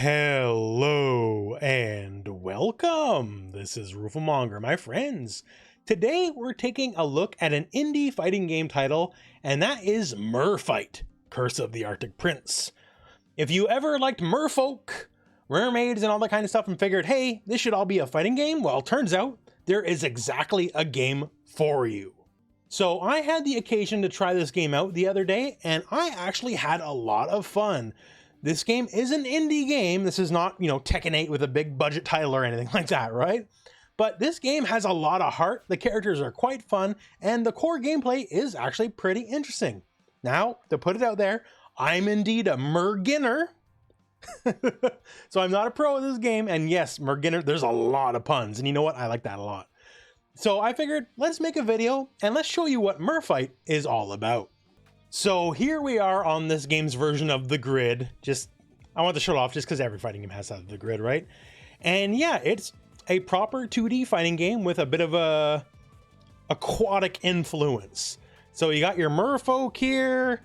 Hello and welcome. This is Rooflemonger, my friends. Today we're taking a look at an indie fighting game title, and that is MerFight, Curse of the Arctic Prince. If you ever liked merfolk, mermaids, and all that kind of stuff and figured, hey, this should all be a fighting game, well, turns out there is exactly a game for you. So I had the occasion to try this game out the other day, and I actually had a lot of fun. This game is an indie game. This is not, Tekken 8 with a big budget title or anything like that, right? But this game has a lot of heart. The characters are quite fun, and the core gameplay is actually pretty interesting. Now, to put it out there, I'm indeed a merginner. So I'm not a pro at this game, and yes, merginner, there's a lot of puns, and you know what? I like that a lot. So I figured, let's make a video, and let's show you what MerFight is all about. So here we are on this game's version of the grid. I want to show it off just because every fighting game has to have the grid, right? And yeah, it's a proper 2D fighting game with a bit of a aquatic influence. So you got your merfolk here,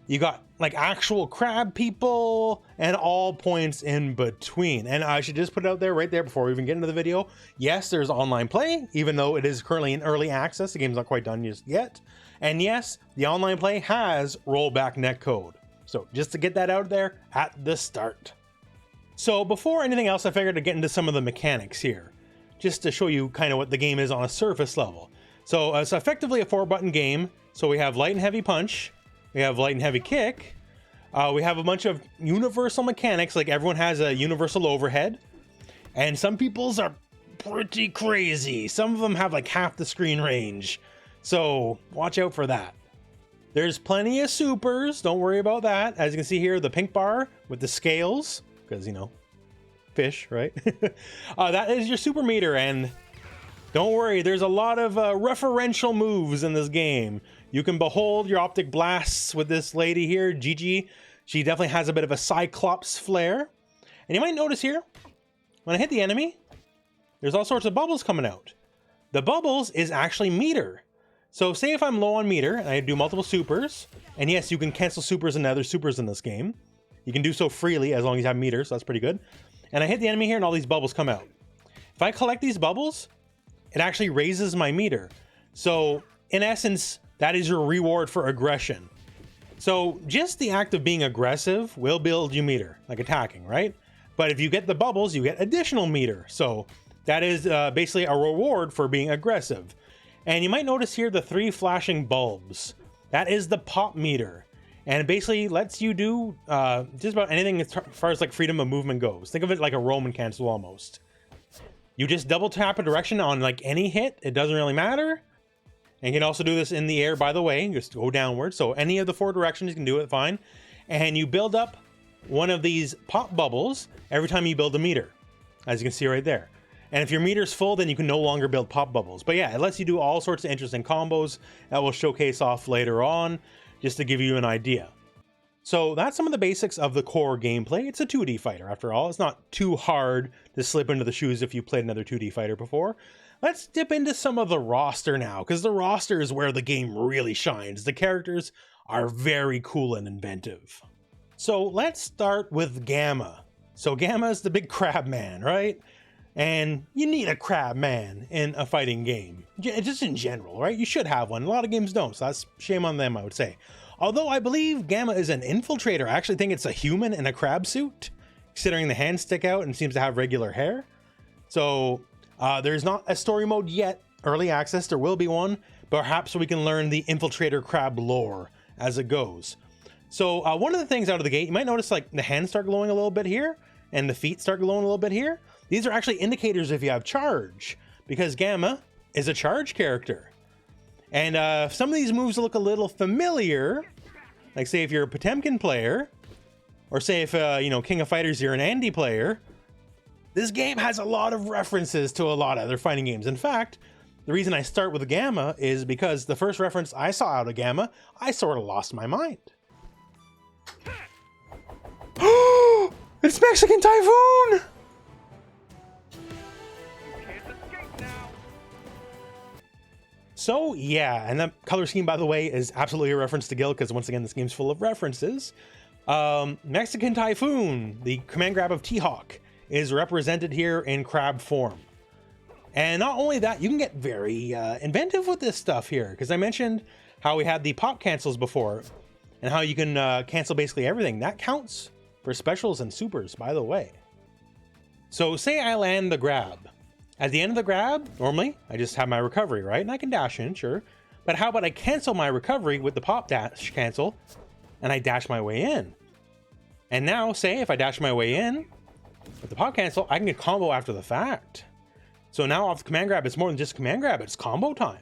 you got like actual crab people, and all points in between. And I should just put it out there right there before we even get into the video. Yes, there's online play, even though it is currently in early access. The game's not quite done just yet. And yes, the online play has rollback netcode. So just to get that out there at the start. So before anything else, I figured to get into some of the mechanics here, just to show you kind of what the game is on a surface level. So it's effectively a 4-button game. So we have light and heavy punch, we have light and heavy kick, we have a bunch of universal mechanics, like everyone has a universal overhead, and some people's are pretty crazy. Some of them have like half the screen range. So watch out for that. There's plenty of supers, don't worry about that. As you can see here, the pink bar with the scales, because fish, right? That is your super meter, and don't worry, there's a lot of referential moves in this game. You can behold your optic blasts with this lady here, Gigi. She definitely has a bit of a Cyclops flair. And you might notice here, when I hit the enemy, there's all sorts of bubbles coming out. The bubbles is actually meter. So say if I'm low on meter and I do multiple supers, and yes, you can cancel supers and other supers in this game. You can do so freely as long as you have meter, so that's pretty good. And I hit the enemy here and all these bubbles come out. If I collect these bubbles, it actually raises my meter. So in essence, that is your reward for aggression. So just the act of being aggressive will build you meter, like attacking, right? But if you get the bubbles, you get additional meter. So that is basically a reward for being aggressive. And you might notice here the 3 flashing bulbs. That is the pop meter. And it basically lets you do just about anything as far as like freedom of movement goes. Think of it like a Roman cancel almost. You just double tap a direction on like any hit. It doesn't really matter. And you can also do this in the air, by the way. Just go downward. So any of the 4 directions, you can do it fine. And you build up one of these pop bubbles every time you build a meter, as you can see right there. And if your meter's full, then you can no longer build pop bubbles. But yeah, it lets you do all sorts of interesting combos that we'll showcase off later on, just to give you an idea. So that's some of the basics of the core gameplay. It's a 2D fighter, after all. It's not too hard to slip into the shoes if you played another 2D fighter before. Let's dip into some of the roster now, because the roster is where the game really shines. The characters are very cool and inventive. So let's start with Gamma. So Gamma is the big crab man, right? And you need a crab man in a fighting game, just in general, right? You should have one. A lot of games don't, so that's shame on them, I would say. Although I believe Gamma is an infiltrator. I actually think it's a human in a crab suit, considering the hands stick out and seems to have regular hair. So there's not a story mode yet, early access. There will be one. Perhaps we can learn the infiltrator crab lore as it goes. So one of the things out of the gate, you might notice like the hands start glowing a little bit here, and the feet start glowing a little bit here. These are actually indicators if you have charge, because Gamma is a charge character. And some of these moves look a little familiar, like say if you're a Potemkin player, or say if, King of Fighters, you're an Andy player. This game has a lot of references to a lot of other fighting games. In fact, the reason I start with Gamma is because the first reference I saw out of Gamma, I sort of lost my mind. It's Mexican Typhoon! So yeah, and that color scheme, by the way, is absolutely a reference to Gil, because once again, this game's full of references. Mexican Typhoon, the command grab of T-Hawk, is represented here in crab form. And not only that, you can get very inventive with this stuff here, because I mentioned how we had the pop cancels before, and how you can cancel basically everything. That counts for specials and supers, by the way. So say I land the grab. At the end of the grab, normally, I just have my recovery, right? And I can dash in, sure. But how about I cancel my recovery with the pop dash cancel, and I dash my way in. And now, say if I dash my way in with the pop cancel, I can get combo after the fact. So now off the command grab, it's more than just command grab, it's combo time.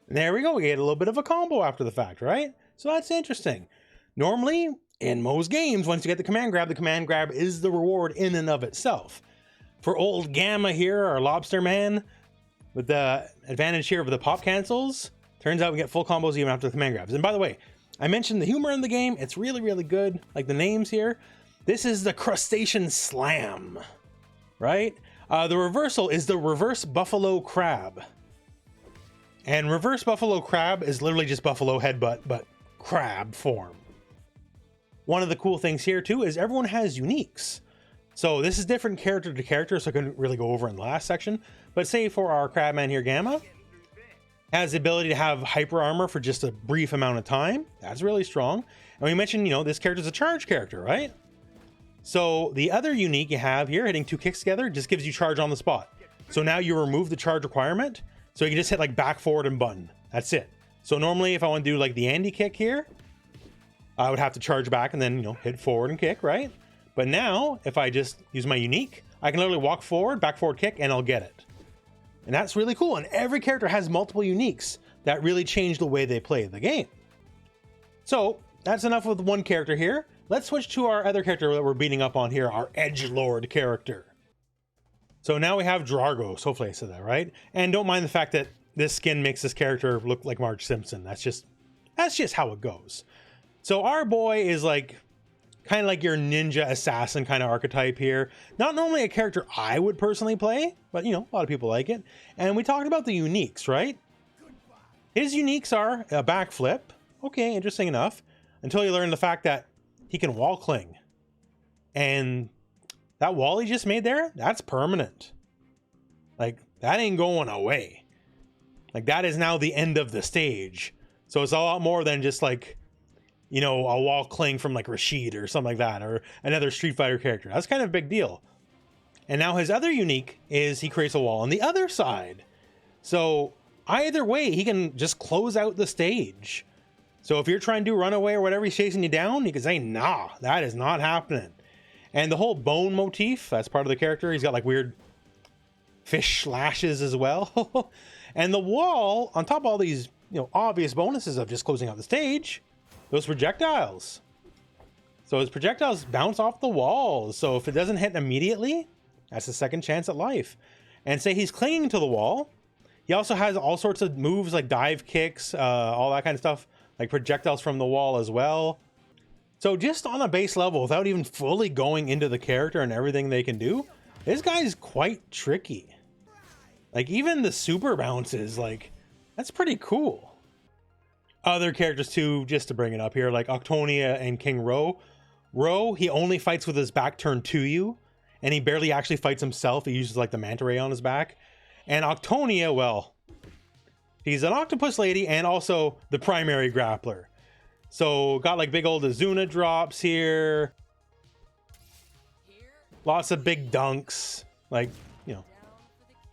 And there we go, we get a little bit of a combo after the fact, right? So that's interesting. Normally, in most games, once you get the command grab is the reward in and of itself. For old Gamma here, our lobster man, with the advantage here of the pop cancels, turns out we get full combos even after the command grabs. And by the way, I mentioned the humor in the game. It's really, really good. Like the names here. This is the Crustacean Slam, right? The reversal is the Reverse Buffalo Crab. And Reverse Buffalo Crab is literally just Buffalo Headbutt, but crab form. One of the cool things here too is everyone has uniques. So this is different character to character, so I couldn't really go over in the last section. But say for our Crabman here, Gamma, has the ability to have hyper armor for just a brief amount of time. That's really strong. And we mentioned, you know, this character's a charge character, right? So the other unique you have here, hitting 2 kicks together, just gives you charge on the spot. So now you remove the charge requirement. So you can just hit like back, forward, and button. That's it. So normally if I want to do like the Andy kick here, I would have to charge back and then, you know, hit forward and kick, right? But now if I just use my unique, I can literally walk forward, back, forward, kick, and I'll get it. And that's really cool. And every character has multiple uniques that really change the way they play the game. So that's enough with one character here. Let's switch to our other character that we're beating up on here, our Edgelord character. So now we have Drargos. Hopefully I said that right. And don't mind the fact that this skin makes this character look like Marge Simpson. That's just how it goes. So our boy is like kind of like your ninja assassin kind of archetype here. Not normally a character I would personally play, but you know, a lot of people like it. And we talked about the uniques, right? His uniques are a backflip. Okay, interesting enough. Until you learn the fact that he can wall cling. And that wall he just made there, that's permanent. Like, that ain't going away. Like, that is now the end of the stage. So it's a lot more than just like, you know, a wall cling from like Rashid or something like that, or another Street Fighter character. That's kind of a big deal. And now his other unique is he creates a wall on the other side. So either way, he can just close out the stage. So if you're trying to do runaway or whatever, he's chasing you down, you can say, nah, that is not happening. And the whole bone motif, that's part of the character. He's got like weird fish slashes as well. And the wall, on top of all these, you know, obvious bonuses of just closing out the stage, those projectiles. So his projectiles bounce off the walls. So if it doesn't hit immediately, that's a second chance at life. And say he's clinging to the wall. He also has all sorts of moves like dive kicks, all that kind of stuff, like projectiles from the wall as well. So just on a base level, without even fully going into the character and everything they can do, this guy's quite tricky. Like even the super bounces, like that's pretty cool. Other characters too, just to bring it up here, like Octonia and King Ro. Ro, he only fights with his back turned to you, and he barely actually fights himself. He uses like the manta ray on his back. And Octonia, well, he's an octopus lady and also the primary grappler. So got like big old Azuna drops here. Lots of big dunks, like, you know,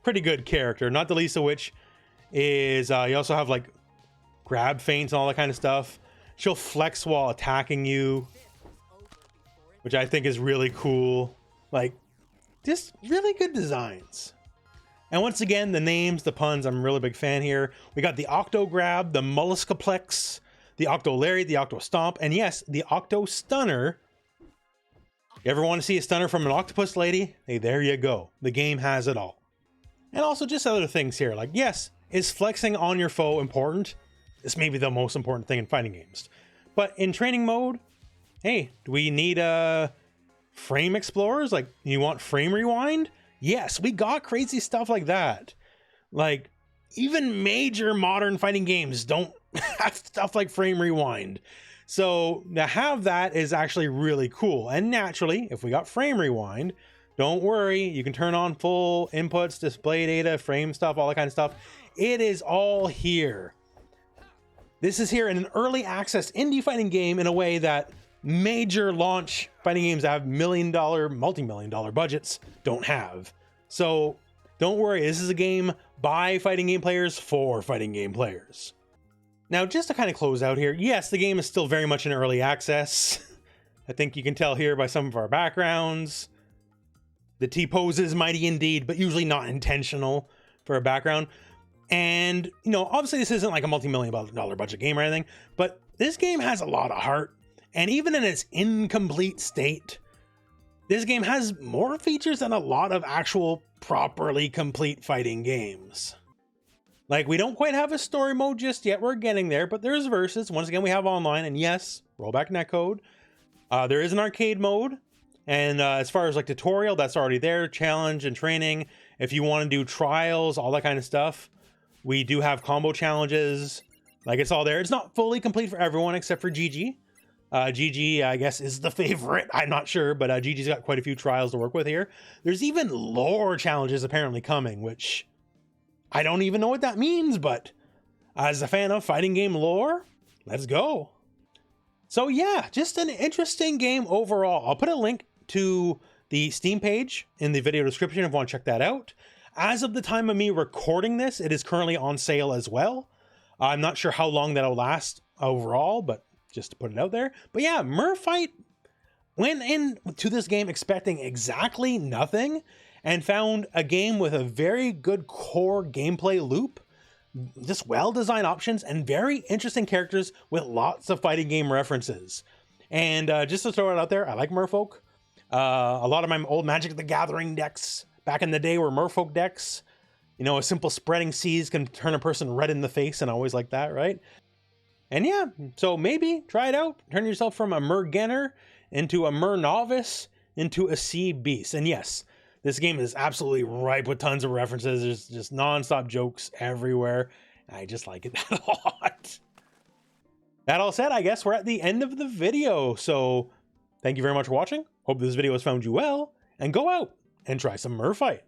pretty good character. Not the least of which is you also have like grab feints and all that kind of stuff. She'll flex while attacking you, which I think is really cool. Like, just really good designs. And once again, the names, the puns, I'm a really big fan here. We got the Octo Grab, the Molluscaplex, the Octo Lariat, the Octo Stomp, and yes, the Octo Stunner. You ever want to see a stunner from an octopus lady? Hey, there you go. The game has it all. And also just other things here, like, yes, is flexing on your foe important? This may be the most important thing in fighting games. But in training mode, hey, do we need frame explorers? Like, you want frame rewind? Yes, we got crazy stuff like that. Like, even major modern fighting games don't have stuff like frame rewind. So to have that is actually really cool. And naturally, if we got frame rewind, don't worry, you can turn on full inputs, display data, frame stuff, all that kind of stuff. It is all here. This is here in an early access indie fighting game in a way that major launch fighting games that have million-dollar, multi-million-dollar budgets don't have. So don't worry, this is a game by fighting game players for fighting game players. Now, just to kind of close out here, yes, the game is still very much in early access. I think you can tell here by some of our backgrounds. The T-pose is mighty indeed, but usually not intentional for a background. And, you know, obviously this isn't like a multi-million-dollar budget game or anything, but this game has a lot of heart. And even in its incomplete state, this game has more features than a lot of actual properly complete fighting games. Like, we don't quite have a story mode just yet. We're getting there, but there's versus. Once again, we have online, and yes, rollback netcode. There is an arcade mode. And as far as like tutorial, that's already there. Challenge and training. If you want to do trials, all that kind of stuff. We do have combo challenges. Like, it's all there. It's not fully complete for everyone except for GG. GG, I guess, is the favorite. I'm not sure, but GG's got quite a few trials to work with here. There's even lore challenges apparently coming, which I don't even know what that means, but as a fan of fighting game lore, let's go. So yeah, just an interesting game overall. I'll put a link to the Steam page in the video description if you want to check that out. As of the time of me recording this, it is currently on sale as well. I'm not sure how long that'll last overall, but just to put it out there. But yeah, MerFight went into this game expecting exactly nothing and found a game with a very good core gameplay loop, just well-designed options, and very interesting characters with lots of fighting game references. And just to throw it out there, I like merfolk. A lot of my old Magic the Gathering decks back in the day were merfolk decks. You know, a simple spreading seas can turn a person red in the face, and I always like that, right? And yeah, so maybe try it out. Turn yourself from a mer-genner into a mer-novice into a sea beast. And yes, this game is absolutely ripe with tons of references. There's just non-stop jokes everywhere. I just like it a lot. That all said, I guess we're at the end of the video. So thank you very much for watching. Hope this video has found you well. And go out and try some MerFight.